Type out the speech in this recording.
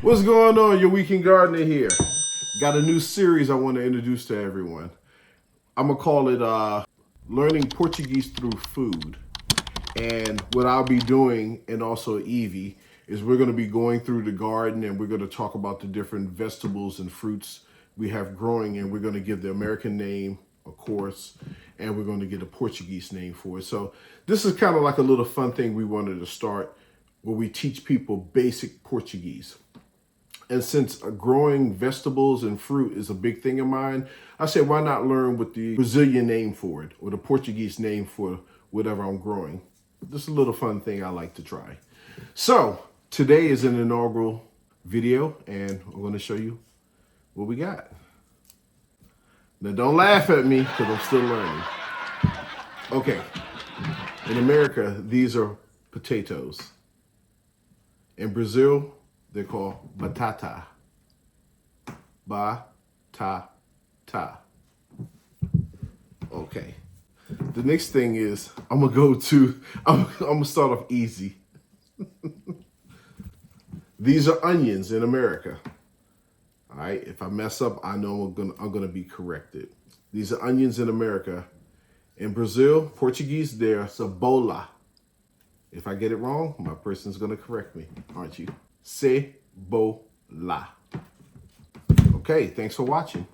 What's going on? Your Weekend Gardener here. Got a new series I want to introduce to everyone. I'm going to call it Learning Portuguese Through Food. And what I'll be doing, and also Evie, is we're going to be going through the garden and we're going to talk about the different vegetables and fruits we have growing, and we're going to give the American name, of course, and we're going to get a Portuguese name for it. So this is kind of like a little fun thing we wanted to start where we teach people basic Portuguese. And since growing vegetables and fruit is a big thing of mine, I said, why not learn what the Brazilian name for it or the Portuguese name for whatever I'm growing? Just a little fun thing I like to try. So today is an inaugural video, and I'm going to show you what we got. Now don't laugh at me because I'm still learning. Okay, in America, these are potatoes. In Brazil, they're called batata. Ba-ta-ta. Okay. The next thing is, I'm gonna start off easy. These are onions in America. All right, if I mess up, I know I'm gonna be corrected. These are onions in America. In Brazil, Portuguese, they're cebola. If I get it wrong, my person's gonna correct me, aren't you? Cebola. Okay, thanks for watching.